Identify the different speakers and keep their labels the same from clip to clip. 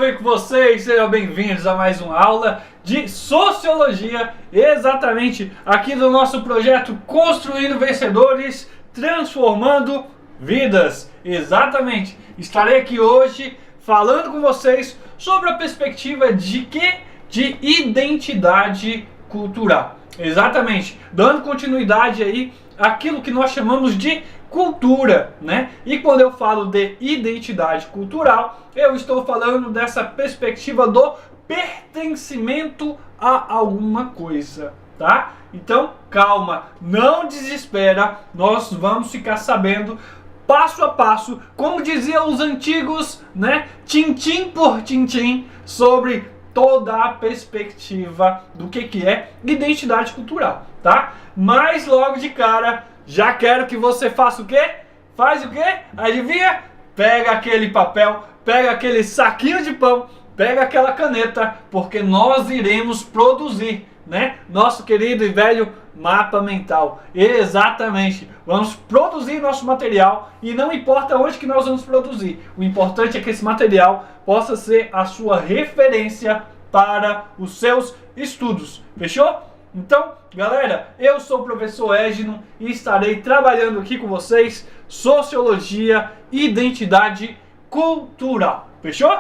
Speaker 1: bem com vocês? Sejam bem-vindos a mais uma aula de Sociologia, exatamente aqui do nosso projeto Construindo Vencedores, Transformando Vidas. Exatamente, estarei aqui hoje falando com vocês sobre a perspectiva de quê? De identidade cultural. Exatamente, dando continuidade aí àquilo que nós chamamos de cultura, né? E quando eu falo de identidade cultural, eu estou falando dessa perspectiva do pertencimento a alguma coisa, tá? Então, calma, não desespera, nós vamos ficar sabendo passo a passo, como diziam os antigos, né? Tintim por tintim, sobre toda a perspectiva do que é identidade cultural, tá? Mas logo de cara, já quero que você faça o quê? Faz o quê? Adivinha? Pega aquele papel, pega aquele saquinho de pão, pega aquela caneta, porque nós iremos produzir, né? Nosso querido e velho mapa mental. Exatamente. Vamos produzir nosso material e não importa onde que nós vamos produzir. O importante é que esse material possa ser a sua referência para os seus estudos. Fechou? Então, galera, eu sou o professor Égino e estarei trabalhando aqui com vocês Sociologia e Identidade Cultural. Fechou?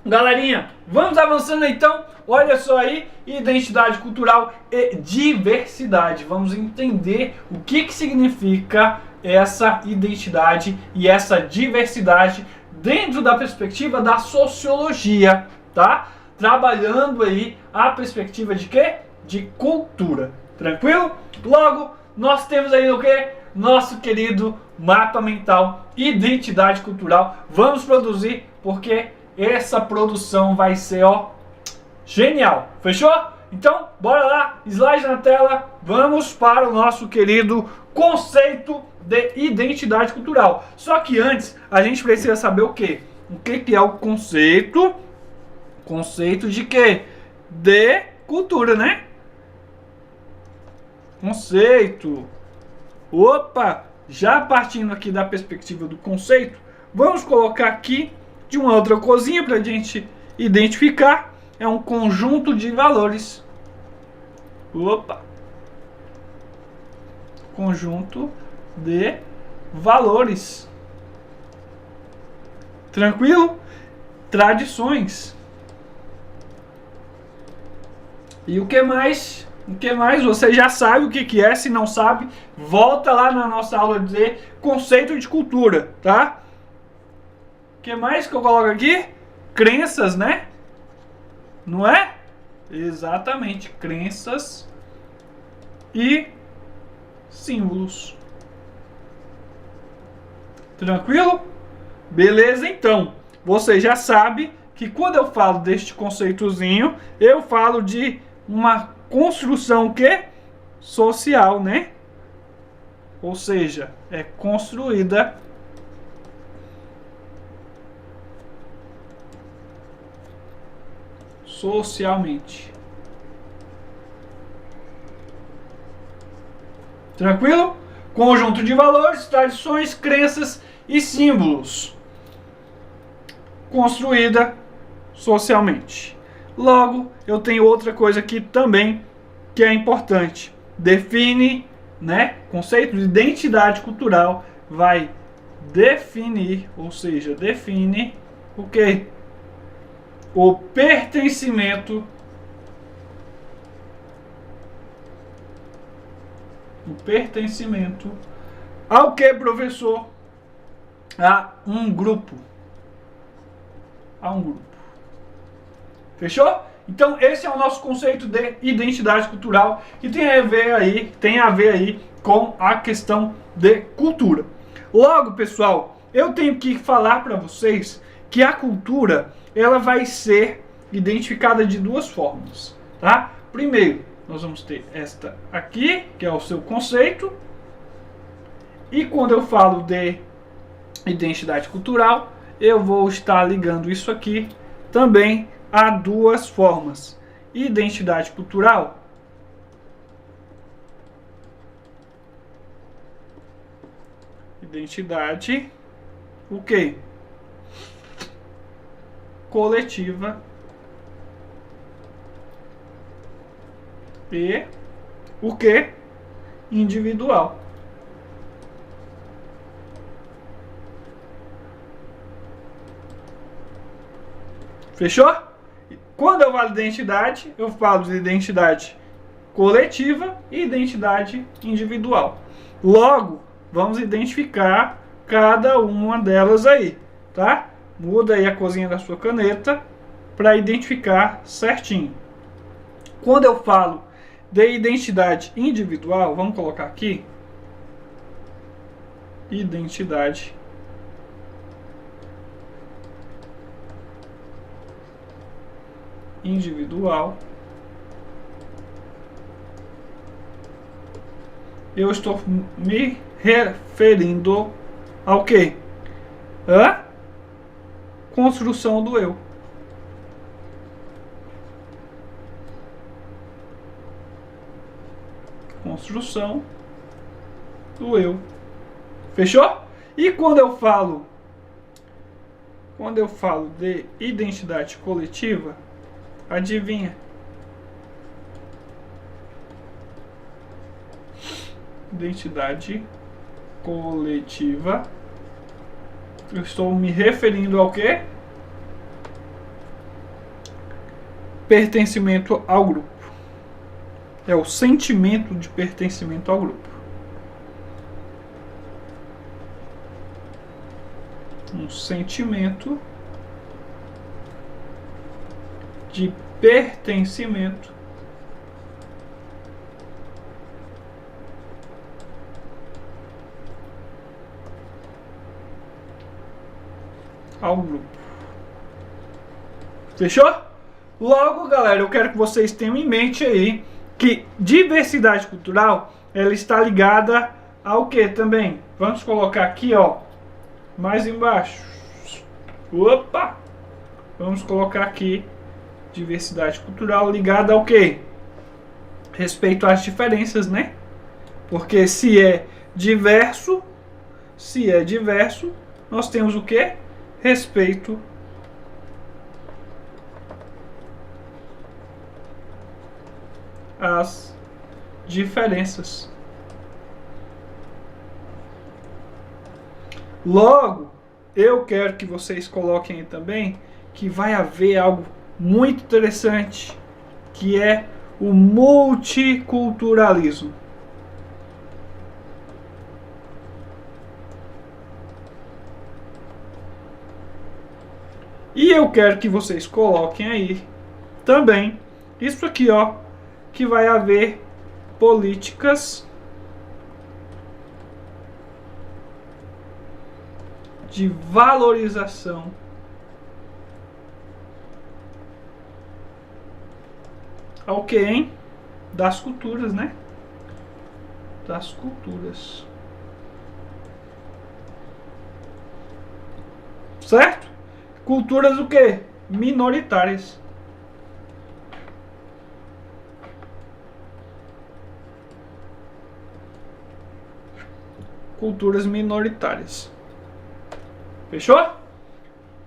Speaker 1: Galerinha, vamos avançando então. Olha só aí, identidade cultural e diversidade. Vamos entender o que significa essa identidade e essa diversidade dentro da perspectiva da sociologia, tá? Trabalhando aí a perspectiva de quê? De cultura. Tranquilo? Logo, nós temos aí o quê? Nosso querido mapa mental, identidade cultural. Vamos produzir porque essa produção vai ser, ó, genial. Fechou? Então, bora lá, slide na tela. Vamos para o nosso querido conceito de identidade cultural. Só que antes, a gente precisa saber o quê? O que é o conceito? Conceito de quê? De cultura, né? Conceito. Opa! Já partindo aqui da perspectiva do conceito, vamos colocar aqui de uma outra coisinha para a gente identificar. É um conjunto de valores. Opa! Conjunto de valores. Tranquilo? Tradições. E o que mais? O que mais? Você já sabe o que é. Se não sabe, volta lá na nossa aula de conceito de cultura, tá? O que mais que eu coloco aqui? Crenças, né? Não é? Exatamente, crenças e símbolos. Tranquilo? Beleza, então. Você já sabe que quando eu falo deste conceitozinho, eu falo de uma construção que social, né? Ou seja, é construída socialmente. Tranquilo? Conjunto de valores, tradições, crenças e símbolos. Construída socialmente. Logo, eu tenho outra coisa aqui também que é importante. Define, né? Conceito de identidade cultural vai definir, ou seja, define o quê? O pertencimento. O pertencimento ao que, professor? A um grupo. A um grupo. Fechou? Então esse é o nosso conceito de identidade cultural que tem a ver aí com a questão de cultura. Logo, pessoal, eu tenho que falar para vocês que a cultura ela vai ser identificada de duas formas, tá? Primeiro, nós vamos ter esta aqui, que é o seu conceito. E quando eu falo de identidade cultural, eu vou estar ligando isso aqui também a duas formas. Identidade cultural identidade o quê? coletiva e o que? Individual. Fechou? Quando eu falo de identidade, eu falo de identidade coletiva e identidade individual. Logo, vamos identificar cada uma delas aí, tá? Muda aí a corzinha da sua caneta para identificar certinho. Quando eu falo de identidade individual, vamos colocar aqui identidade individual. Eu estou me referindo ao quê? A construção do eu. Construção do eu. Fechou? E quando eu falo de identidade coletiva, adivinha? Identidade coletiva. Eu estou me referindo ao quê? Pertencimento ao grupo. É o sentimento de pertencimento ao grupo. Um sentimento de pertencimento ao grupo. Fechou? Logo, galera, eu quero que vocês tenham em mente aí que diversidade cultural, ela está ligada ao que também? Vamos colocar aqui, ó, mais embaixo. Opa! Vamos colocar aqui diversidade cultural ligada ao que? Respeito às diferenças, né? Porque se é diverso, nós temos o que? Respeito às diferenças. Logo, eu quero que vocês coloquem aí também que vai haver algo muito interessante, que é o multiculturalismo. E eu quero que vocês coloquem aí também isso aqui, ó, que vai haver políticas de valorização ao que, hein? Das culturas, né? Das culturas. Certo? Culturas o quê? Minoritárias. Culturas minoritárias. Fechou?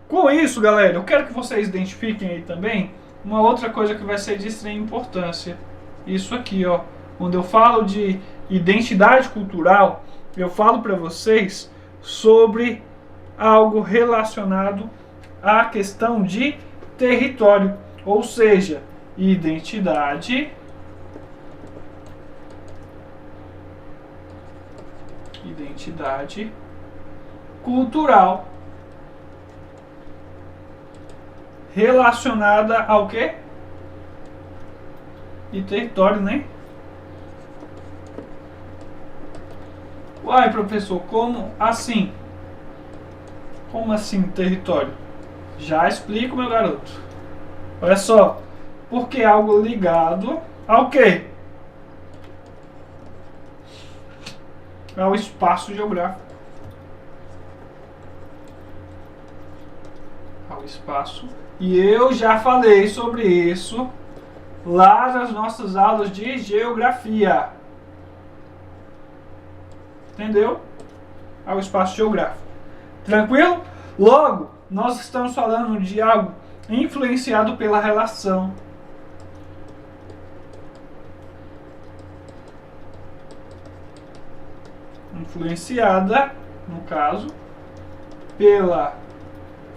Speaker 1: Com isso, galera, eu quero que vocês identifiquem aí também uma outra coisa que vai ser de extrema importância. Isso aqui, ó. Quando eu falo de identidade cultural, eu falo para vocês sobre algo relacionado à questão de território, ou seja, identidade cultural relacionada ao quê? E território, né? Uai, professor, como assim? Como assim território? Já explico, meu garoto. Olha só, porque é algo ligado ao quê? Ao espaço geográfico. Ao espaço. E eu já falei sobre isso lá nas nossas aulas de geografia. Entendeu? Ao espaço geográfico. Tranquilo? Logo, nós estamos falando de algo influenciado pela relação influenciada, no caso, pela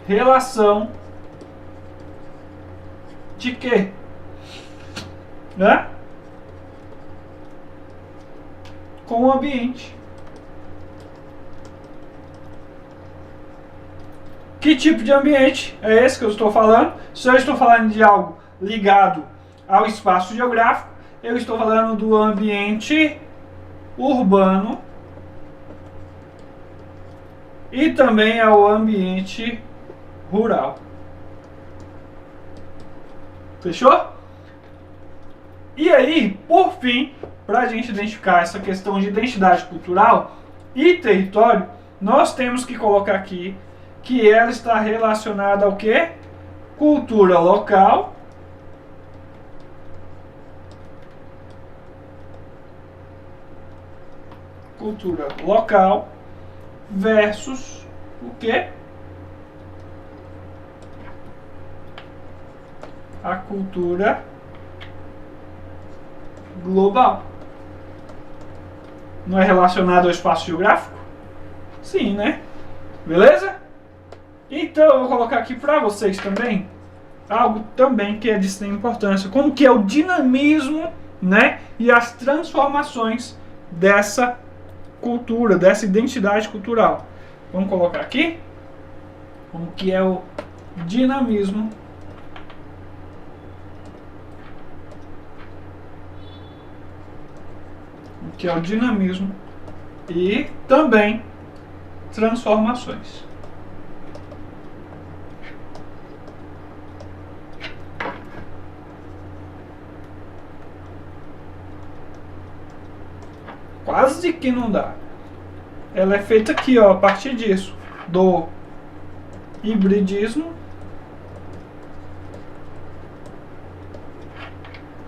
Speaker 1: relação de quê? Né? Com o ambiente. Que tipo de ambiente é esse que eu estou falando? Se eu estou falando de algo ligado ao espaço geográfico, eu estou falando do ambiente urbano e também ao ambiente rural. Fechou? E aí, por fim, para a gente identificar essa questão de identidade cultural e território, nós temos que colocar aqui que ela está relacionada ao quê? Cultura local versus o quê? A cultura global. Não é relacionado ao espaço geográfico? Sim, né? Beleza? Então eu vou colocar aqui para vocês também algo também que é de extrema importância, como que é o dinamismo, né, e as transformações dessa cultura, dessa identidade cultural. Vamos colocar aqui como que é o dinamismo e também transformações. Quase que não dá. Ela é feita aqui, ó, a partir disso, do hibridismo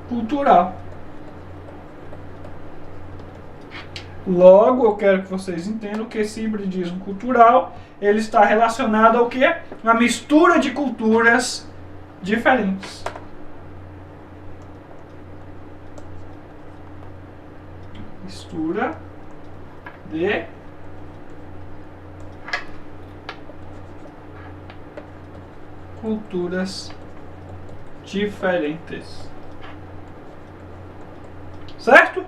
Speaker 1: cultural. Logo, eu quero que vocês entendam que esse hibridismo cultural, ele está relacionado ao quê? A mistura de culturas diferentes. Mistura de culturas diferentes. Certo?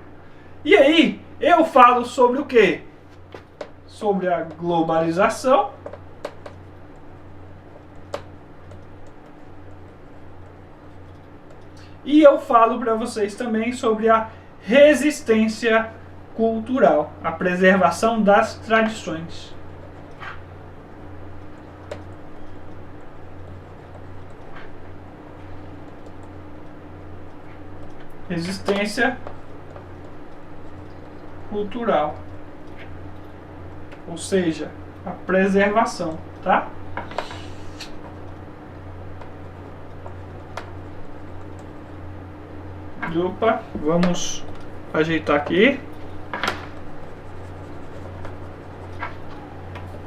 Speaker 1: E aí, eu falo sobre o quê? Sobre a globalização e eu falo para vocês também sobre a resistência cultural, a preservação das tradições. Resistência cultural, ou seja, a preservação, tá? Opa, vamos ajeitar aqui.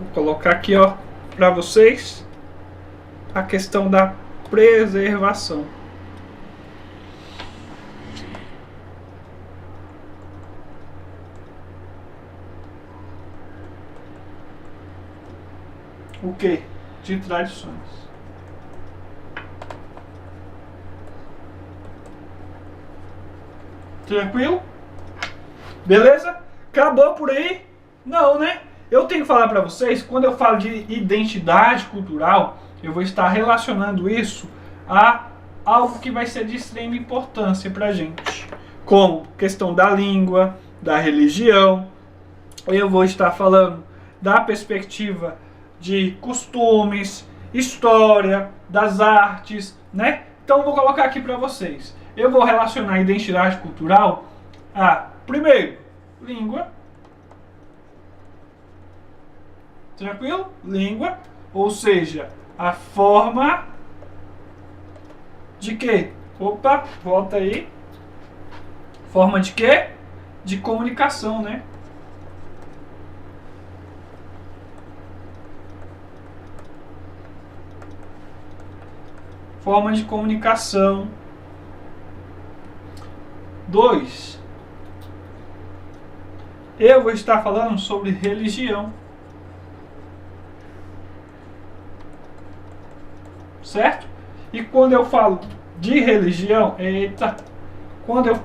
Speaker 1: Vou colocar aqui, ó, para vocês a questão da preservação. O que? De tradições. Tranquilo? Beleza? Acabou por aí? Não, né? Eu tenho que falar para vocês, quando eu falo de identidade cultural, eu vou estar relacionando isso a algo que vai ser de extrema importância para a gente, como questão da língua, da religião. Eu vou estar falando da perspectiva de costumes, história, das artes, né? Então eu vou colocar aqui para vocês. Eu vou relacionar a identidade cultural a, primeiro, língua. Tranquilo? Língua, ou seja, a forma de quê? Opa, volta aí. Forma de quê? De comunicação, né? forma de comunicação. 2. Eu vou estar falando sobre religião. Certo? E quando eu falo de religião, quando eu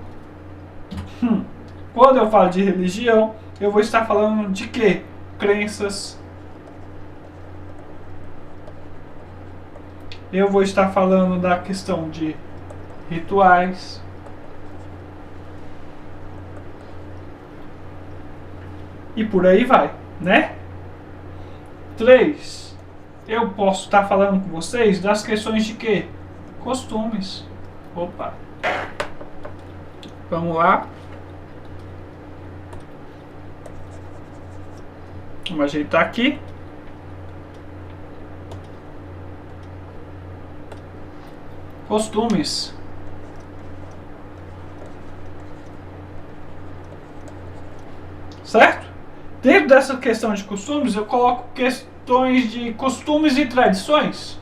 Speaker 1: falo de religião, eu vou estar falando de quê? Crenças. Eu vou estar falando da questão de rituais. E por aí vai, né? 3. Eu posso estar falando com vocês das questões de quê? Costumes. Opa. Vamos lá. Vamos ajeitar aqui. Costumes. Certo? Dentro dessa questão de costumes, eu coloco questões de costumes e tradições.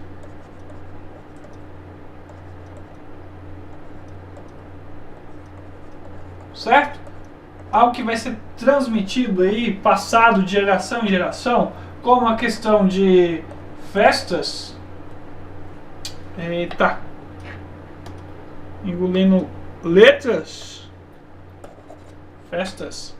Speaker 1: Certo? Algo que vai ser transmitido aí, passado de geração em geração, como a questão de festas. Eita. Engolindo letras. Festas.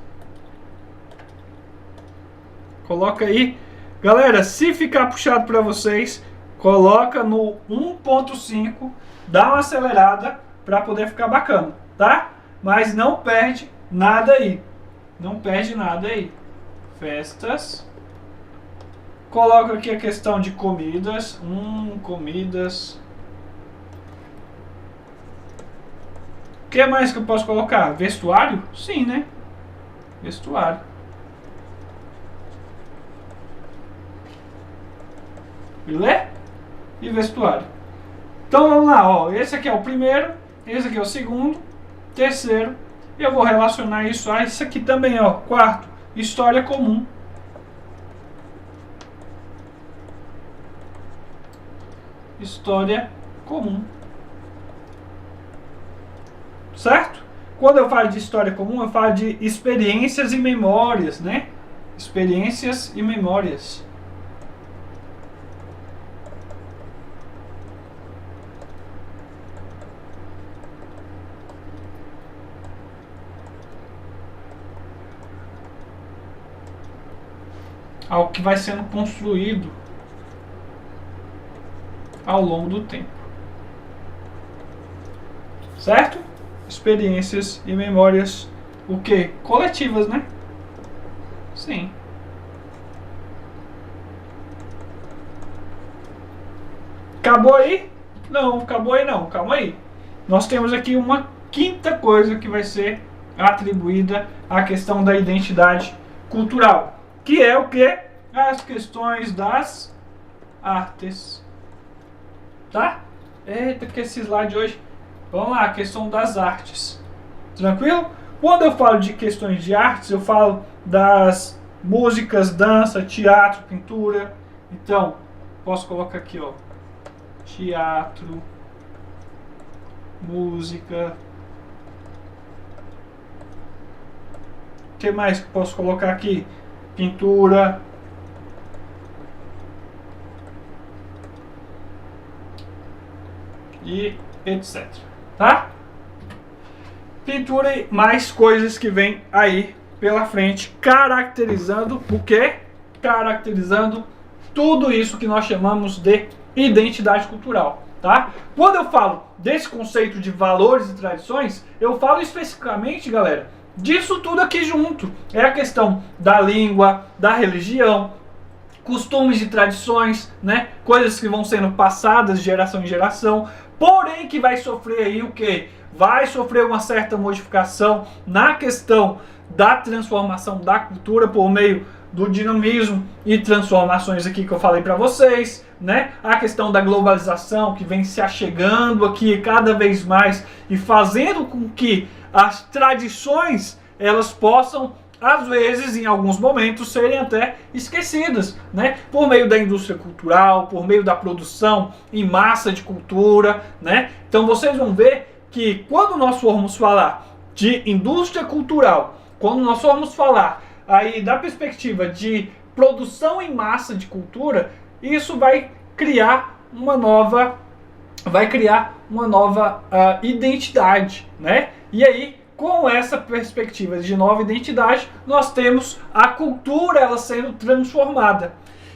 Speaker 1: Coloca aí. Galera, se ficar puxado para vocês, coloca no 1.5, dá uma acelerada para poder ficar bacana, tá? Mas não perde nada aí. Não perde nada aí. Festas. Coloca aqui a questão de comidas. Comidas. O que mais que eu posso colocar? Vestuário? Sim, né? Vestuário. Filé e vestuário. Então vamos lá, ó. Esse aqui é o primeiro, esse aqui é o segundo, terceiro. Eu vou relacionar isso a isso aqui também, ó. Quarto, história comum. História comum. Certo? Quando eu falo de história comum, eu falo de experiências e memórias, né? Experiências e memórias. Algo que vai sendo construído ao longo do tempo. Certo? Experiências e memórias, o que? Coletivas, né? Sim. Acabou aí? Não, acabou aí não, calma aí. Nós temos aqui uma quinta coisa que vai ser atribuída à questão da identidade cultural. Que é o que? As questões das artes. Tá? Eita, que esse slide hoje. Vamos lá, a questão das artes. Tranquilo? Quando eu falo de questões de artes, eu falo das músicas, dança, teatro, pintura. Então, posso colocar aqui, ó. Teatro, música. O que mais que posso colocar aqui? Pintura. E etc. Tá? Pintura e mais coisas que vem aí pela frente, caracterizando o quê? Caracterizando tudo isso que nós chamamos de identidade cultural. Tá? Quando eu falo desse conceito de valores e tradições, eu falo especificamente, galera, disso tudo aqui junto. É a questão da língua, da religião, costumes e tradições, né? Coisas que vão sendo passadas de geração em geração, porém que vai sofrer aí o quê? Vai sofrer uma certa modificação na questão da transformação da cultura por meio do dinamismo e transformações aqui que eu falei para vocês, né? A questão da globalização que vem se achegando aqui cada vez mais e fazendo com que as tradições elas possam às vezes, em alguns momentos, serem até esquecidas, né? Por meio da indústria cultural, por meio da produção em massa de cultura, né? Então vocês vão ver que quando nós formos falar de indústria cultural, quando nós formos falar aí da perspectiva de produção em massa de cultura, isso vai criar uma nova identidade, né? E aí, com essa perspectiva de nova identidade, nós temos a cultura ela sendo transformada.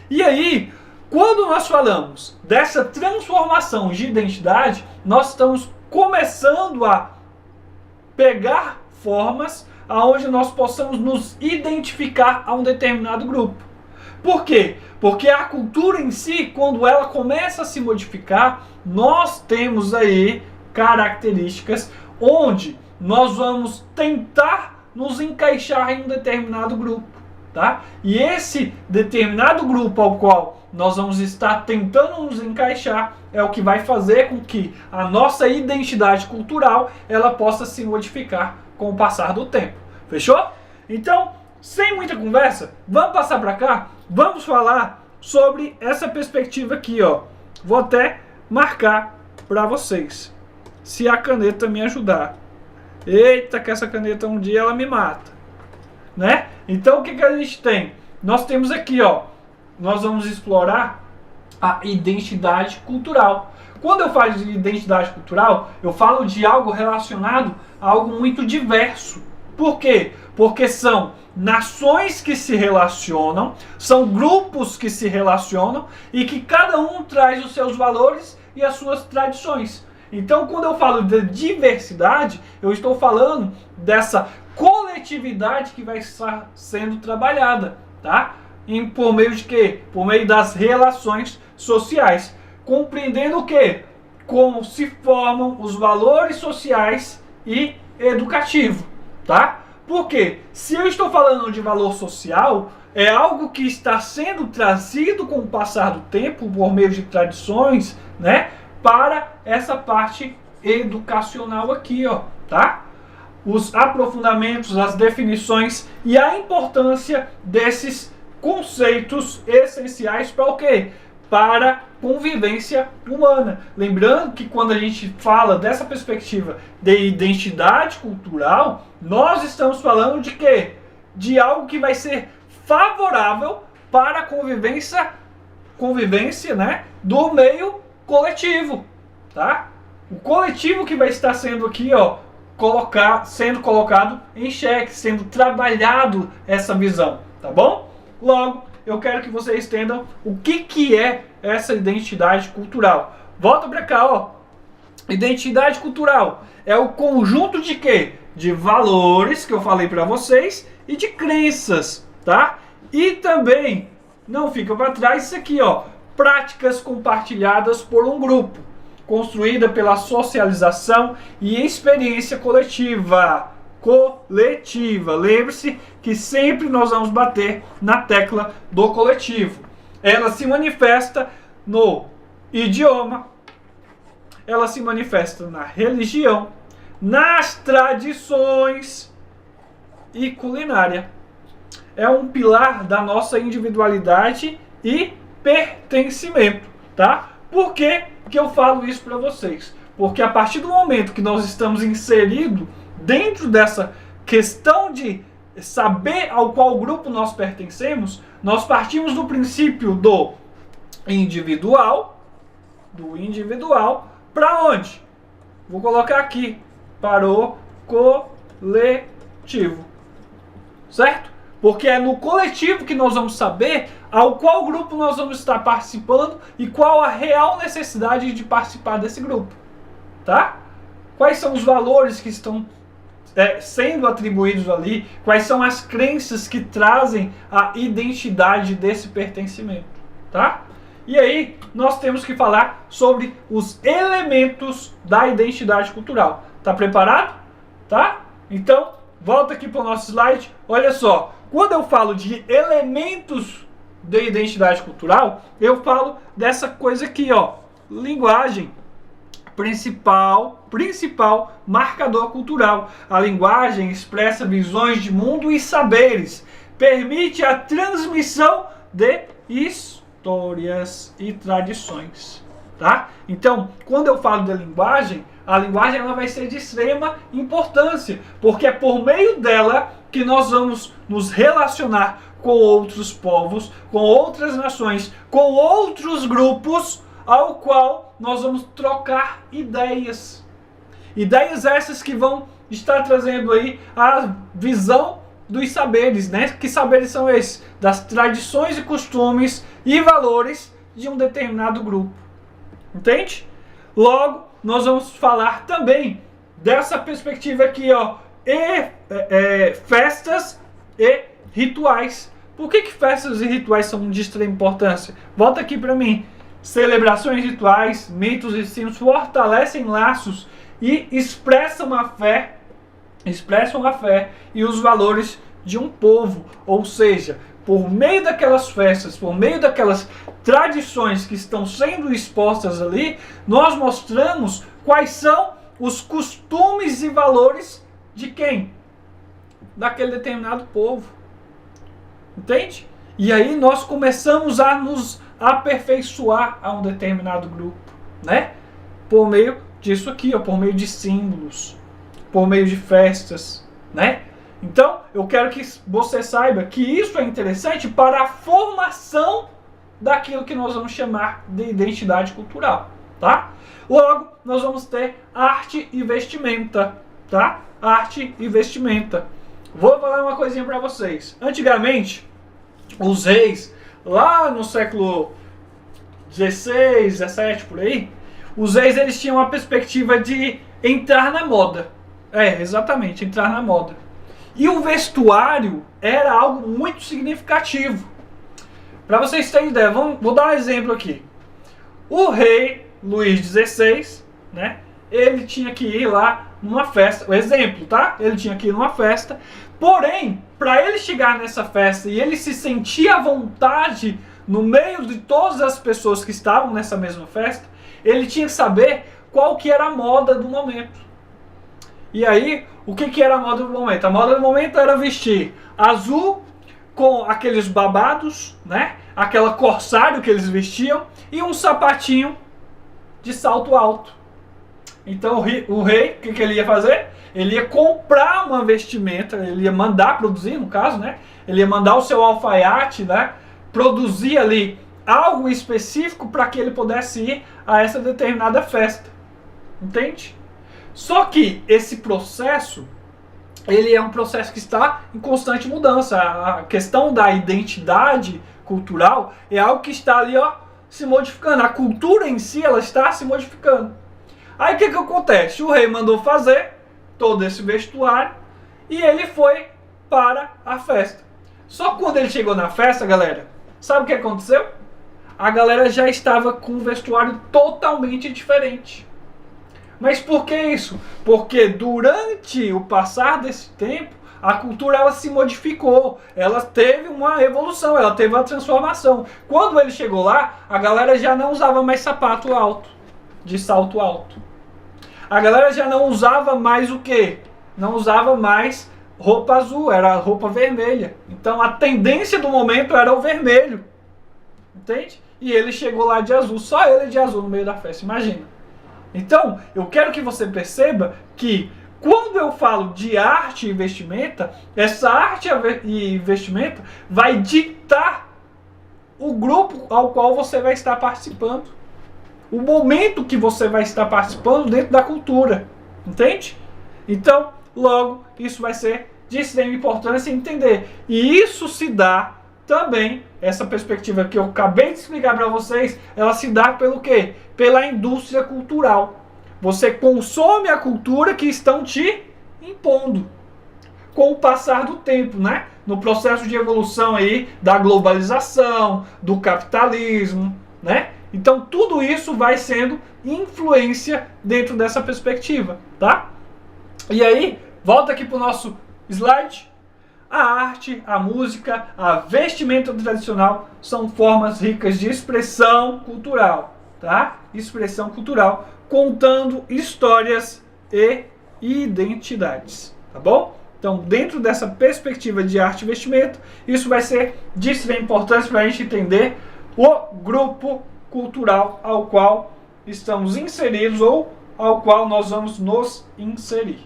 Speaker 1: E aí, quando nós falamos dessa transformação de identidade, nós estamos começando a pegar formas aonde nós possamos nos identificar a um determinado grupo. Por quê? Porque a cultura em si, quando ela começa a se modificar, nós temos aí características onde nós vamos tentar nos encaixar em um determinado grupo, tá? E esse determinado grupo ao qual nós vamos estar tentando nos encaixar é o que vai fazer com que a nossa identidade cultural ela possa se modificar com o passar do tempo. Fechou? Então, sem muita conversa, vamos passar para cá, vamos falar sobre essa perspectiva aqui, ó. Vou até marcar para vocês, se a caneta me ajudar. Eita, que essa caneta um dia ela me mata, né? Então o que que a gente tem? Nós temos aqui, ó, nós vamos explorar a identidade cultural. Quando eu falo de identidade cultural, eu falo de algo relacionado a algo muito diverso. Por quê? Porque são nações que se relacionam, são grupos que se relacionam e que cada um traz os seus valores e as suas tradições. Então, quando eu falo de diversidade, eu estou falando dessa coletividade que vai estar sendo trabalhada, tá? Por meio de quê? Por meio das relações sociais. Compreendendo o quê? Como se formam os valores sociais e educativos, tá? Porque se eu estou falando de valor social, é algo que está sendo trazido com o passar do tempo, por meio de tradições, né? Para essa parte educacional aqui, ó, tá? Os aprofundamentos, as definições e a importância desses conceitos essenciais para o quê? Para a convivência humana. Lembrando que quando a gente fala dessa perspectiva de identidade cultural, nós estamos falando de quê? De algo que vai ser favorável para a convivência, né, do meio coletivo, tá? O coletivo que vai estar sendo aqui, ó, sendo colocado em xeque, sendo trabalhado essa visão, tá bom? Logo, eu quero que vocês entendam o que é essa identidade cultural. Volta pra cá, ó. Identidade cultural é o conjunto de quê? De valores que eu falei para vocês e de crenças, tá? E também, não fica para trás isso aqui, ó. Práticas compartilhadas por um grupo, construída pela socialização e experiência coletiva. Lembre-se que sempre nós vamos bater na tecla do coletivo. Ela se manifesta no idioma, ela se manifesta na religião, nas tradições e culinária. É um pilar da nossa individualidade e pertencimento, tá? Por que que eu falo isso para vocês? Porque a partir do momento que nós estamos inseridos dentro dessa questão de saber ao qual grupo nós pertencemos, nós partimos do princípio do individual para onde? Vou colocar aqui, para o coletivo, certo? Porque é no coletivo que nós vamos saber ao qual grupo nós vamos estar participando e qual a real necessidade de participar desse grupo, tá? Quais são os valores que estão sendo atribuídos ali, quais são as crenças que trazem a identidade desse pertencimento, tá? E aí nós temos que falar sobre os elementos da identidade cultural. Tá preparado? Tá? Então, volta aqui para o nosso slide. Olha só, quando eu falo de elementos de identidade cultural, eu falo dessa coisa aqui, ó, linguagem, principal marcador cultural. A linguagem expressa visões de mundo e saberes, permite a transmissão de histórias e tradições, tá? Então, quando eu falo da linguagem, a linguagem ela vai ser de extrema importância, porque é por meio dela que nós vamos nos relacionar com outros povos, com outras nações, com outros grupos, ao qual nós vamos trocar ideias. Ideias essas que vão estar trazendo aí a visão dos saberes, né? Que saberes são esses? Das tradições e costumes e valores de um determinado grupo. Entende? Logo, nós vamos falar também dessa perspectiva aqui, ó, festas e rituais. Por que festas e rituais são de extrema importância? Volta aqui para mim. Celebrações rituais, mitos e ensinos fortalecem laços e expressam a fé e os valores de um povo. Ou seja, por meio daquelas festas, por meio daquelas tradições que estão sendo expostas ali, nós mostramos quais são os costumes e valores de quem? Daquele determinado povo. Entende? E aí nós começamos a nos aperfeiçoar a um determinado grupo, né? Por meio disso aqui, ó, por meio de símbolos, por meio de festas, né? Então, eu quero que você saiba que isso é interessante para a formação daquilo que nós vamos chamar de identidade cultural, tá? Logo, nós vamos ter arte e vestimenta, tá? Arte e vestimenta. Vou falar uma coisinha para vocês. Antigamente, os reis, lá no século XVI, XVII, por aí, os reis eles tinham uma perspectiva de entrar na moda. Exatamente, entrar na moda. E o vestuário era algo muito significativo. Para vocês terem ideia, vou dar um exemplo aqui. O rei Luís XVI, né? Ele tinha que ir lá numa festa. O exemplo, tá? Ele tinha que ir numa festa. Porém, para ele chegar nessa festa e ele se sentir à vontade no meio de todas as pessoas que estavam nessa mesma festa, ele tinha que saber qual que era a moda do momento. E aí, o que era a moda do momento? A moda do momento era vestir azul com aqueles babados, né? Aquela corsário que eles vestiam e um sapatinho de salto alto. Então o rei, o que ele ia fazer? Ele ia comprar uma vestimenta, ele ia mandar produzir, no caso, né? Ele ia mandar o seu alfaiate, né? Produzir ali algo específico para que ele pudesse ir a essa determinada festa. Entende? Só que esse processo, ele é um processo que está em constante mudança. A questão da identidade cultural é algo que está ali, ó, se modificando. A cultura em si, ela está se modificando. Aí o que acontece? O rei mandou fazer todo esse vestuário e ele foi para a festa. Só que quando ele chegou na festa, galera, sabe o que aconteceu? A galera já estava com um vestuário totalmente diferente. Mas por que isso? Porque durante o passar desse tempo, a cultura ela se modificou, ela teve uma evolução, ela teve uma transformação. Quando ele chegou lá, a galera já não usava mais sapato alto, de salto alto. A galera já não usava mais o quê? Não usava mais roupa azul, era roupa vermelha. Então a tendência do momento era o vermelho. Entende? E ele chegou lá de azul, só ele de azul no meio da festa, imagina. Então, eu quero que você perceba que quando eu falo de arte e vestimenta, essa arte e vestimenta vai ditar o grupo ao qual você vai estar participando. O momento que você vai estar participando dentro da cultura. Entende? Então, logo, isso vai ser de extrema importância entender. E isso se dá também, essa perspectiva que eu acabei de explicar para vocês, ela se dá pelo quê? Pela indústria cultural. Você consome a cultura que estão te impondo. Com o passar do tempo, né? No processo de evolução aí da globalização, do capitalismo, né? Então tudo isso vai sendo influência dentro dessa perspectiva, tá? E aí, volta aqui para o nosso slide. A arte, a música, a vestimenta tradicional são formas ricas de expressão cultural, tá? Expressão cultural contando histórias e identidades, tá bom? Então, dentro dessa perspectiva de arte e vestimento, isso vai ser de extrema importância para a gente entender o grupo cultural ao qual estamos inseridos ou ao qual nós vamos nos inserir.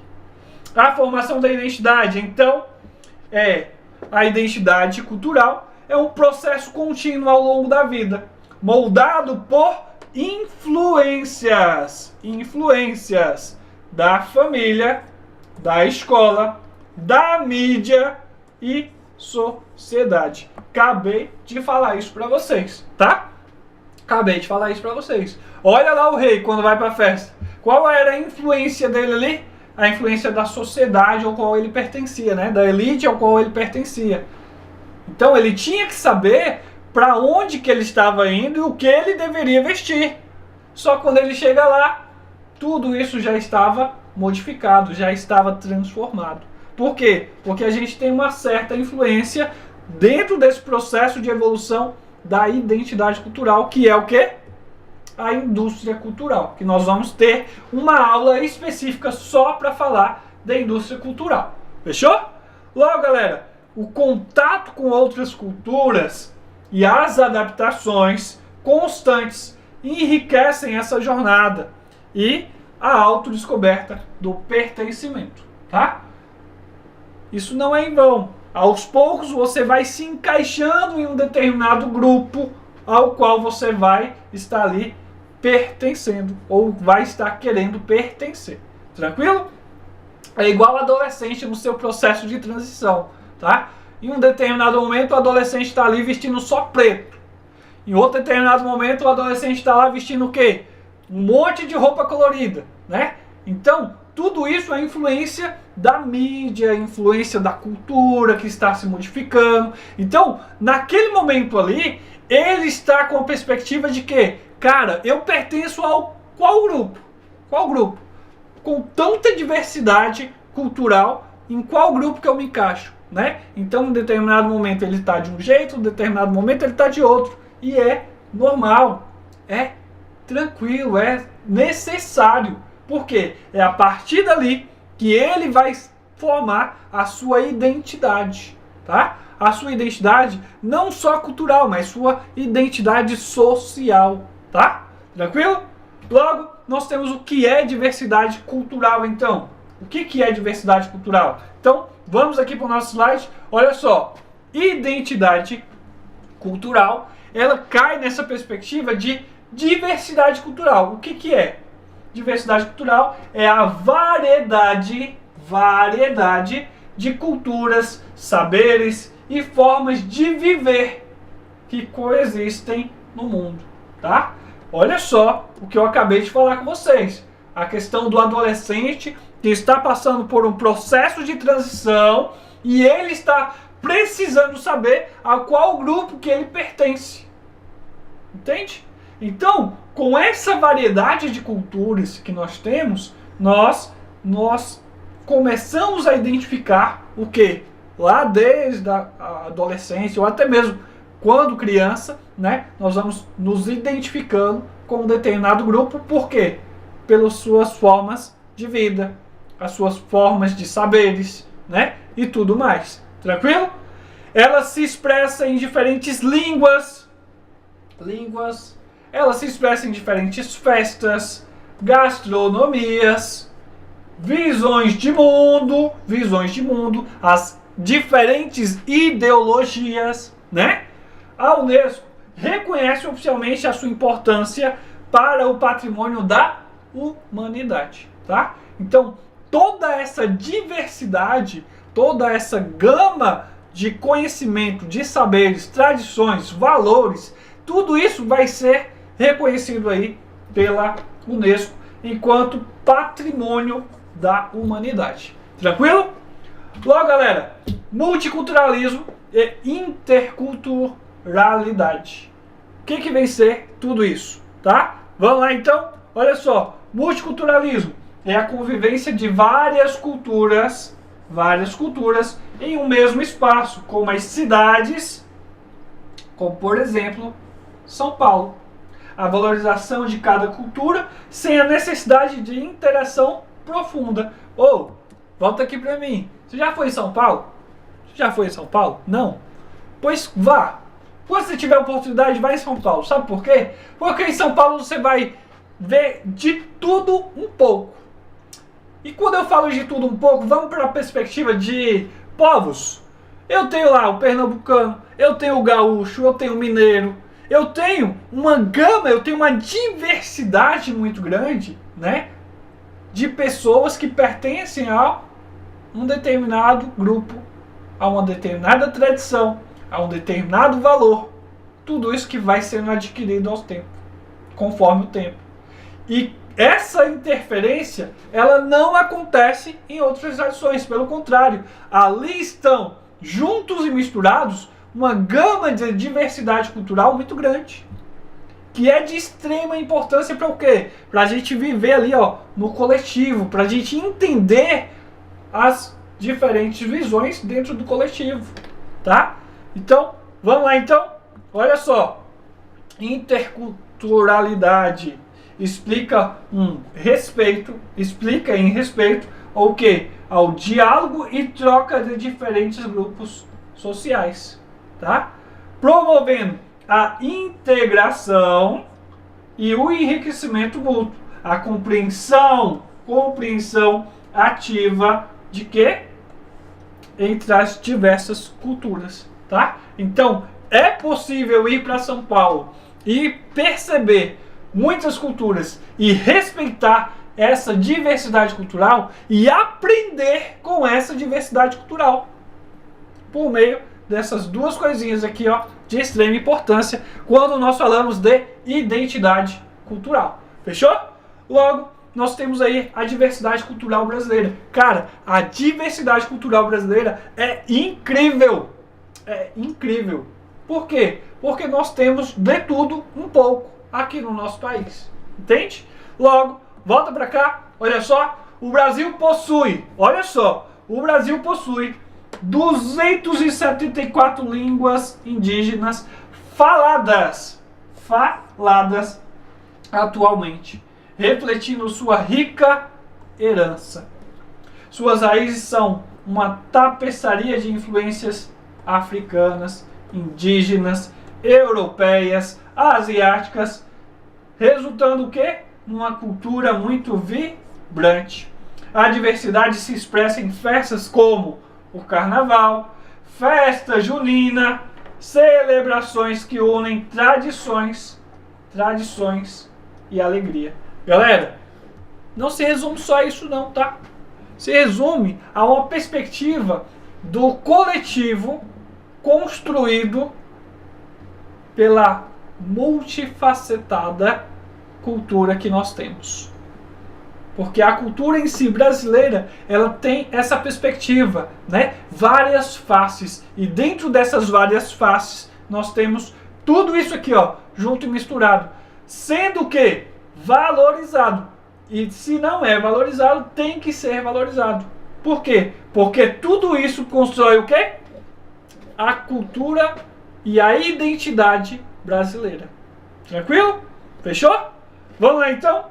Speaker 1: A formação da identidade, então, a identidade cultural é um processo contínuo ao longo da vida, moldado por influências da família, da escola, da mídia e sociedade. Acabei de falar isso para vocês, tá? Acabei de falar isso para vocês. Olha lá o rei quando vai para a festa. Qual era a influência dele ali? A influência da sociedade ao qual ele pertencia, né? Da elite ao qual ele pertencia. Então ele tinha que saber para onde que ele estava indo e o que ele deveria vestir. Só quando ele chega lá, tudo isso já estava modificado, já estava transformado. Por quê? Porque a gente tem uma certa influência dentro desse processo de evolução da identidade cultural, que é o quê? A indústria cultural, que nós vamos ter uma aula específica só para falar da indústria cultural. Fechou? Logo, galera, o contato com outras culturas e as adaptações constantes enriquecem essa jornada e a autodescoberta do pertencimento, tá? Isso não é em vão. Aos poucos você vai se encaixando em um determinado grupo ao qual você vai estar ali pertencendo ou vai estar querendo pertencer. Tranquilo? É igual adolescente no seu processo de transição, tá? Em um determinado momento o adolescente está ali vestindo só preto. Em outro determinado momento o adolescente está lá vestindo o quê? Um monte de roupa colorida, né? Então, tudo isso é influência da mídia, influência da cultura que está se modificando. Então, naquele momento ali, ele está com a perspectiva de que, cara, eu pertenço ao qual grupo? Qual grupo? Com tanta diversidade cultural, em qual grupo que eu me encaixo, né? Então, em determinado momento ele está de um jeito, em determinado momento ele está de outro. E é normal, é tranquilo, é necessário. Porque é a partir dali que ele vai formar a sua identidade, tá? A sua identidade não só cultural, mas sua identidade social, tá? Tranquilo? Logo, nós temos o que é diversidade cultural, então. O que é diversidade cultural? Então, vamos aqui para o nosso slide. Olha só, identidade cultural, ela cai nessa perspectiva de diversidade cultural. O que é? Diversidade cultural é a variedade de culturas, saberes e formas de viver que coexistem no mundo, tá? Olha só o que eu acabei de falar com vocês. A questão do adolescente que está passando por um processo de transição e ele está precisando saber a qual grupo que ele pertence. Entende? Então, com essa variedade de culturas que nós temos, nós começamos a identificar o que? Lá desde a adolescência, ou até mesmo quando criança, né? Nós vamos nos identificando com um determinado grupo. Por quê? Pelas suas formas de vida, as suas formas de saberes, né? E tudo mais. Tranquilo? Ela se expressa em diferentes línguas. Ela se expressa em diferentes festas, gastronomias, visões de mundo, as diferentes ideologias, né? A Unesco reconhece oficialmente a sua importância para o patrimônio da humanidade, tá? Então, toda essa diversidade, toda essa gama de conhecimento, de saberes, tradições, valores, tudo isso vai ser reconhecido aí pela Unesco enquanto patrimônio da humanidade. Tranquilo? Logo, galera, multiculturalismo e interculturalidade. O que vem ser tudo isso, tá? Vamos lá então? Olha só, multiculturalismo é a convivência de várias culturas em um mesmo espaço, como as cidades, como por exemplo, São Paulo. a valorização de cada cultura sem a necessidade de interação profunda. Ou, volta aqui pra mim, você já foi em São Paulo? Já foi em São Paulo? Não? Pois vá. Quando você tiver oportunidade, vai em São Paulo. Sabe por quê? Porque em São Paulo você vai ver de tudo um pouco. E quando eu falo de tudo um pouco, vamos para a perspectiva de povos. Eu tenho lá o pernambucano, eu tenho o gaúcho, eu tenho o mineiro. Eu tenho uma gama, eu tenho uma diversidade muito grande, né? De pessoas que pertencem a um determinado grupo, a uma determinada tradição, a um determinado valor. Tudo isso que vai sendo adquirido aos tempos, conforme o tempo. E essa interferência, ela não acontece em outras tradições. Pelo contrário, ali estão juntos e misturados uma gama de diversidade cultural muito grande, que é de extrema importância para o quê? Para a gente viver ali, ó, no coletivo, para a gente entender as diferentes visões dentro do coletivo, tá? Então, vamos lá então. Olha só, interculturalidade explica em respeito ao quê? Ao diálogo e troca de diferentes grupos sociais, tá? Promovendo a integração e o enriquecimento mútuo, a compreensão ativa de quê? Entre as diversas culturas, tá? Então, é possível ir para São Paulo e perceber muitas culturas e respeitar essa diversidade cultural e aprender com essa diversidade cultural por meio dessas duas coisinhas aqui, ó, de extrema importância quando nós falamos de identidade cultural. Fechou? Logo, nós temos aí a diversidade cultural brasileira. Cara, a diversidade cultural brasileira é incrível. É incrível. Por quê? Porque nós temos de tudo um pouco aqui no nosso país. Entende? Logo, volta pra cá. Olha só. O Brasil possui, olha só, o Brasil possui 274 línguas indígenas faladas atualmente, refletindo sua rica herança. Suas raízes são uma tapeçaria de influências africanas, indígenas, europeias, asiáticas, resultando o quê? Numa cultura muito vibrante. A diversidade se expressa em festas como o carnaval, festa junina, celebrações que unem tradições e alegria. Galera, não se resume só a isso não, tá? Se resume a uma perspectiva do coletivo construído pela multifacetada cultura que nós temos. Porque a cultura em si brasileira, ela tem essa perspectiva, né? Várias faces. E dentro dessas várias faces, nós temos tudo isso aqui, ó, junto e misturado. Sendo que valorizado. E se não é valorizado, tem que ser valorizado. Por quê? Porque tudo isso constrói o quê? A cultura e a identidade brasileira. Tranquilo? Fechou? Vamos lá então?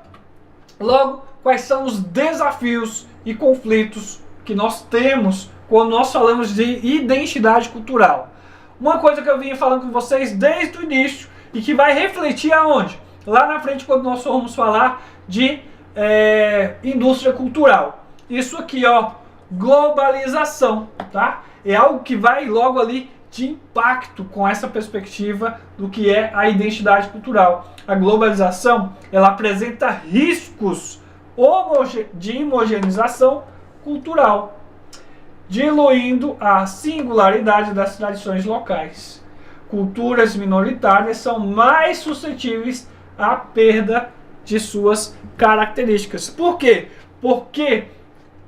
Speaker 1: Logo, quais são os desafios e conflitos que nós temos quando nós falamos de identidade cultural? Uma coisa que eu vinha falando com vocês desde o início e que vai refletir aonde? Lá na frente, quando nós formos falar de indústria cultural. Isso aqui, ó, globalização, tá? É algo que vai logo ali de impacto com essa perspectiva do que é a identidade cultural. A globalização, ela apresenta riscos de homogeneização cultural, diluindo a singularidade das tradições locais. Culturas minoritárias são mais suscetíveis à perda de suas características. Por quê? Porque,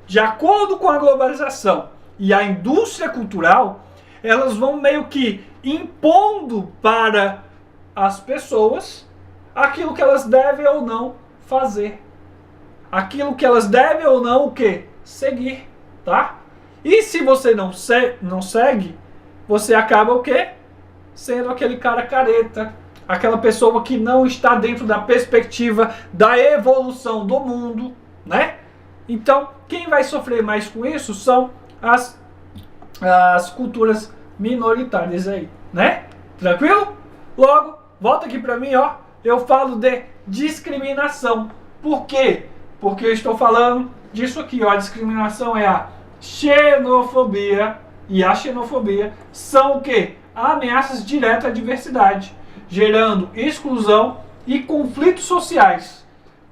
Speaker 1: de acordo com a globalização e a indústria cultural, elas vão meio que impondo para as pessoas aquilo que elas devem ou não fazer. Aquilo que elas devem ou não o quê? Seguir, tá? E se você não segue, você acaba o quê? Sendo aquele cara careta, aquela pessoa que não está dentro da perspectiva da evolução do mundo, né? Então, quem vai sofrer mais com isso são as culturas minoritárias aí, né? Tranquilo? Logo, volta aqui pra mim, ó. Eu falo de discriminação. Por quê? Porque eu estou falando disso aqui, ó. A discriminação é a xenofobia. E a xenofobia são o quê? Ameaças diretas à diversidade, gerando exclusão e conflitos sociais.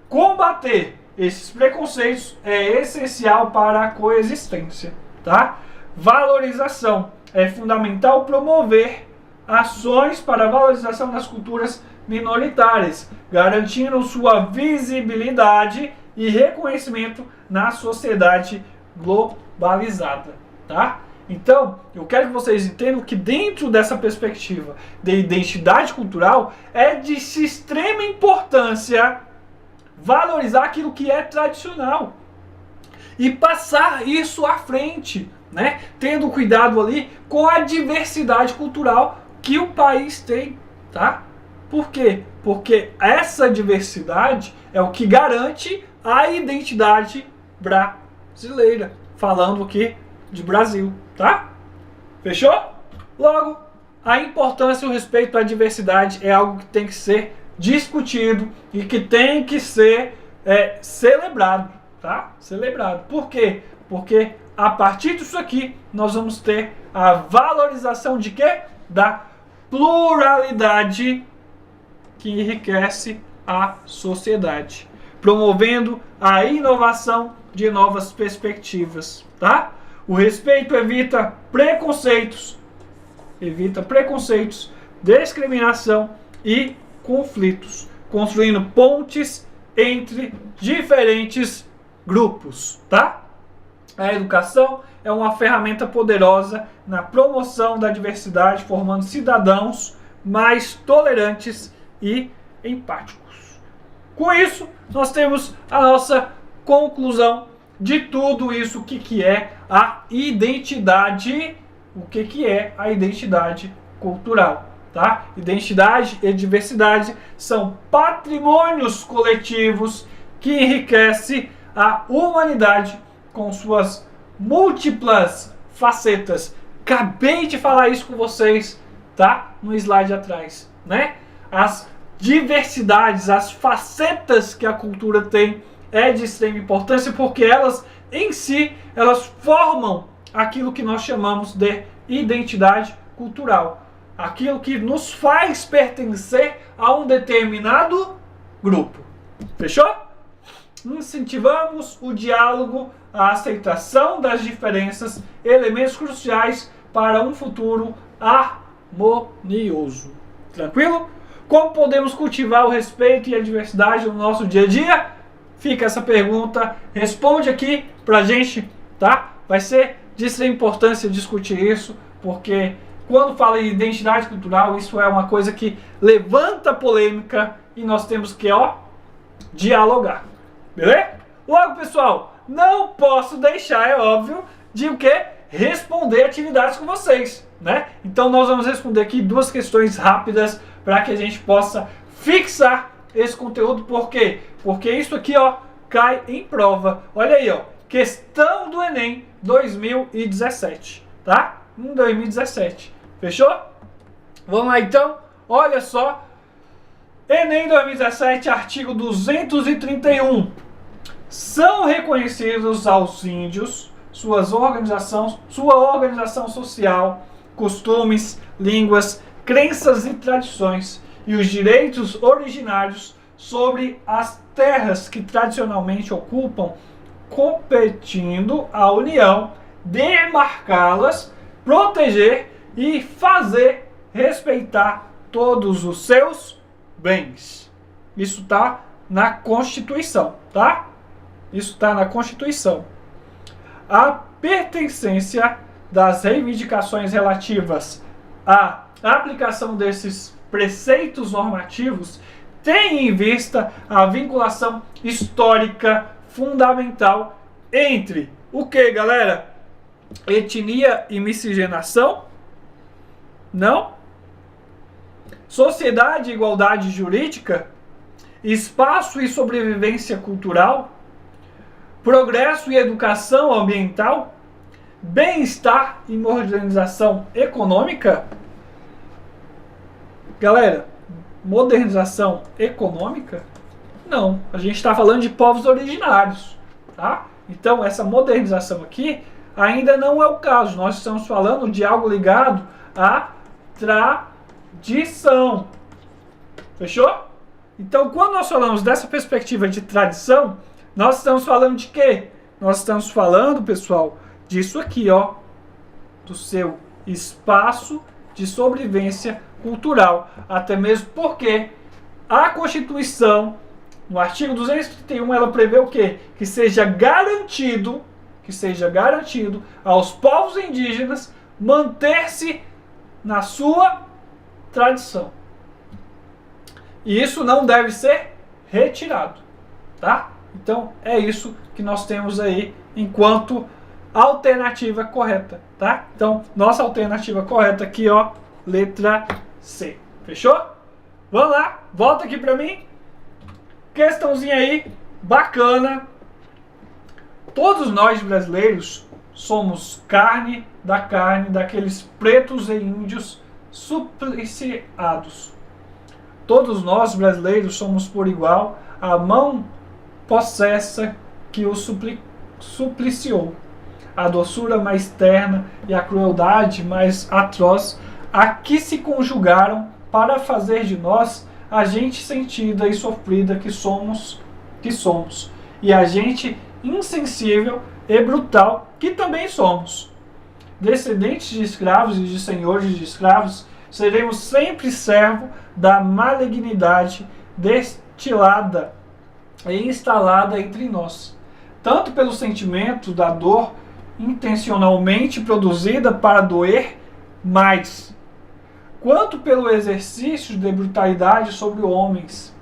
Speaker 1: Combater esses preconceitos é essencial para a coexistência, tá? Valorização. É fundamental promover ações para a valorização das culturas minoritárias, garantindo sua visibilidade e reconhecimento na sociedade globalizada, tá? Então, eu quero que vocês entendam que dentro dessa perspectiva de identidade cultural é de extrema importância valorizar aquilo que é tradicional e passar isso à frente, né? Tendo cuidado ali com a diversidade cultural que o país tem, tá? Por quê? Porque essa diversidade é o que garante a identidade brasileira, falando aqui de Brasil, tá? Fechou? Logo, a importância e o respeito à diversidade é algo que tem que ser discutido e que tem que ser celebrado, tá? Celebrado. Por quê? Porque a partir disso aqui nós vamos ter a valorização de quê? Da pluralidade que enriquece a sociedade, promovendo a inovação de novas perspectivas, tá? O respeito evita preconceitos, discriminação e conflitos, construindo pontes entre diferentes grupos, tá? A educação é uma ferramenta poderosa na promoção da diversidade, formando cidadãos mais tolerantes e empáticos. Com isso, nós temos a nossa conclusão de tudo isso, o que é a identidade, a identidade cultural, tá? Identidade e diversidade são patrimônios coletivos que enriquecem a humanidade com suas múltiplas facetas. Acabei de falar isso com vocês, tá? No slide atrás, né? As diversidades, as facetas que a cultura tem é de extrema importância porque elas em si, elas formam aquilo que nós chamamos de identidade cultural. Aquilo que nos faz pertencer a um determinado grupo. Fechou? Incentivamos o diálogo, a aceitação das diferenças, elementos cruciais para um futuro harmonioso. Tranquilo? Como podemos cultivar o respeito e a diversidade no nosso dia a dia? Fica essa pergunta, responde aqui pra gente, tá? Vai ser de extrema importância discutir isso, porque quando fala em identidade cultural, isso é uma coisa que levanta polêmica e nós temos que, dialogar. Beleza? Logo, pessoal, não posso deixar, é óbvio, de o quê? Responder atividades com vocês, né? Então nós vamos responder aqui 2 questões rápidas para que a gente possa fixar esse conteúdo. Por quê? Porque isso aqui, cai em prova. Olha aí, questão do Enem 2017, tá? Em 2017. Fechou? Vamos lá então. Olha só. Enem 2017, artigo 231. São reconhecidos aos índios sua organização social, costumes, línguas, crenças e tradições e os direitos originários sobre as terras que tradicionalmente ocupam, competindo à União demarcá-las, proteger e fazer respeitar todos os seus bens. Isso está na Constituição, tá? Isso está na Constituição. A pertencência das reivindicações relativas à aplicação desses preceitos normativos tem em vista a vinculação histórica fundamental entre o que, galera? Etnia e miscigenação? Não? sociedade e igualdade jurídica, espaço e sobrevivência cultural, progresso e educação ambiental, bem-estar e modernização econômica. Galera, modernização econômica? Não, a gente está falando de povos originários, tá? Então essa modernização aqui ainda não é o caso. Nós estamos falando de algo ligado à tradição. Fechou? Então, quando nós falamos dessa perspectiva de tradição, nós estamos falando de quê? Nós estamos falando, pessoal, disso aqui, ó, do seu espaço de sobrevivência cultural. Até mesmo porque a Constituição, no artigo 231, ela prevê o quê? Que seja garantido aos povos indígenas manter-se na sua tradição. E isso não deve ser retirado, tá? Então é isso que nós temos aí enquanto alternativa correta, tá? Então nossa alternativa correta aqui, ó, letra C. Fechou? Vamos lá, volta aqui pra mim. Questãozinha aí, bacana. Todos nós brasileiros somos carne daqueles pretos e índios supliciados. Todos nós brasileiros somos por igual a mão possessa que o supliciou. A doçura mais terna e a crueldade mais atroz a que se conjugaram para fazer de nós a gente sentida e sofrida que somos, e a gente insensível e brutal que também somos. Descendentes de escravos e de senhores de escravos, seremos sempre servo da malignidade destilada e instalada entre nós, tanto pelo sentimento da dor intencionalmente produzida para doer mais, quanto pelo exercício de brutalidade sobre homens,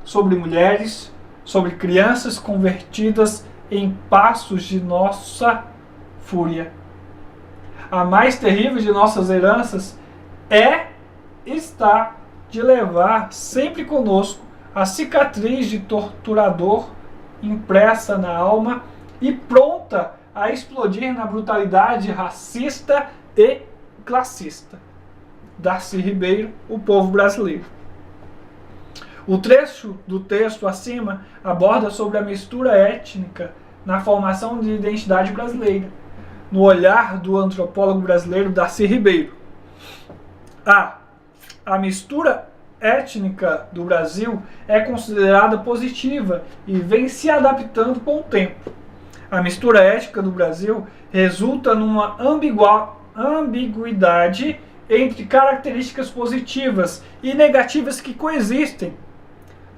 Speaker 1: sobre mulheres, sobre crianças convertidas em passos de nossa fúria. A mais terrível de nossas heranças está de levar sempre conosco a cicatriz de torturador impressa na alma e pronta a explodir na brutalidade racista e classista. Darcy Ribeiro, O Povo Brasileiro. O trecho do texto acima aborda sobre a mistura étnica na formação de identidade brasileira, no olhar do antropólogo brasileiro Darcy Ribeiro. A mistura étnica do Brasil é considerada positiva e vem se adaptando com o tempo. A mistura étnica do Brasil resulta numa ambiguidade entre características positivas e negativas que coexistem.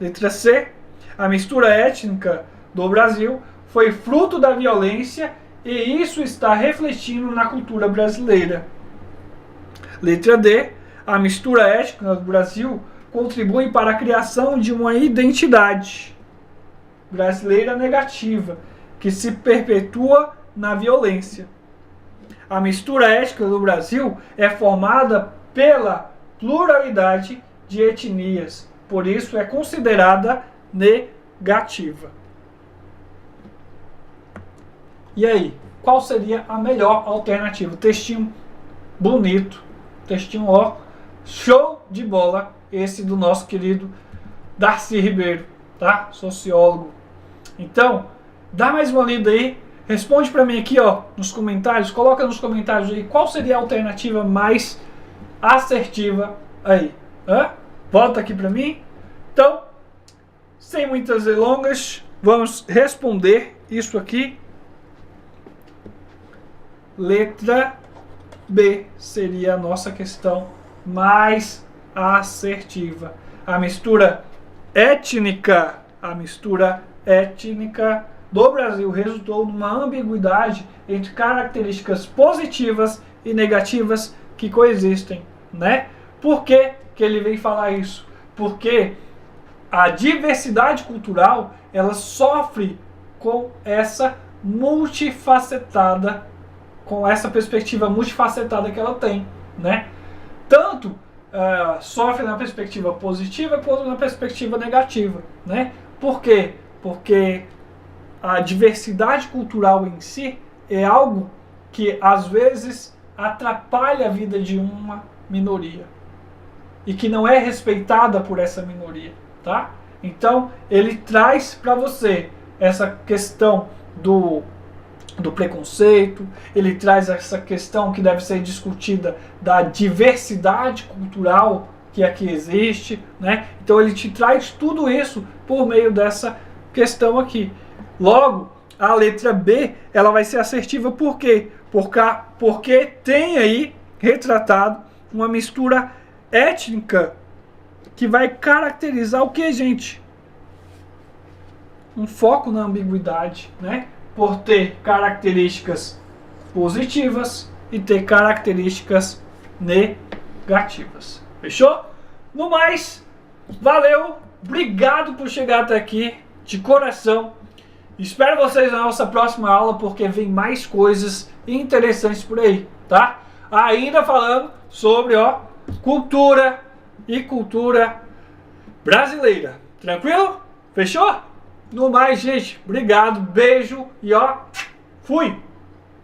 Speaker 1: Letra C. A mistura étnica do Brasil foi fruto da violência e isso está refletindo na cultura brasileira. Letra D. A mistura étnica do Brasil contribui para a criação de uma identidade brasileira negativa, que se perpetua na violência. A mistura étnica do Brasil é formada pela pluralidade de etnias, por isso é considerada negativa. E aí, qual seria a melhor alternativa? Textinho bonito, textinho ó, show de bola, esse do nosso querido Darcy Ribeiro, tá? Sociólogo. Então, dá mais uma lida aí, responde para mim aqui, ó, nos comentários, coloca nos comentários aí qual seria a alternativa mais assertiva aí. Volta aqui para mim. Então, sem muitas delongas, vamos responder isso aqui. Letra B seria a nossa questão mais assertiva. A mistura étnica do Brasil resultou numa ambiguidade entre características positivas e negativas que coexistem, né? Por que que ele vem falar isso? Porque a diversidade cultural, ela sofre com essa multifacetada, com essa perspectiva multifacetada que ela tem, né? Tanto sofre na perspectiva positiva quanto na perspectiva negativa, né? Por quê? Porque a diversidade cultural em si é algo que às vezes atrapalha a vida de uma minoria e que não é respeitada por essa minoria, tá? Então ele traz para você essa questão do preconceito, ele traz essa questão que deve ser discutida da diversidade cultural que aqui existe, né? Então ele te traz tudo isso por meio dessa questão aqui. Logo, a letra B, ela vai ser assertiva por quê? Porque tem aí retratado uma mistura étnica que vai caracterizar o que, gente? Um foco na ambiguidade, né? Por ter características positivas e ter características negativas. Fechou? No mais, valeu, obrigado por chegar até aqui, de coração. Espero vocês na nossa próxima aula, porque vem mais coisas interessantes por aí, tá? Ainda falando sobre, cultura e cultura brasileira. Tranquilo? Fechou? No mais, gente, obrigado, beijo e fui!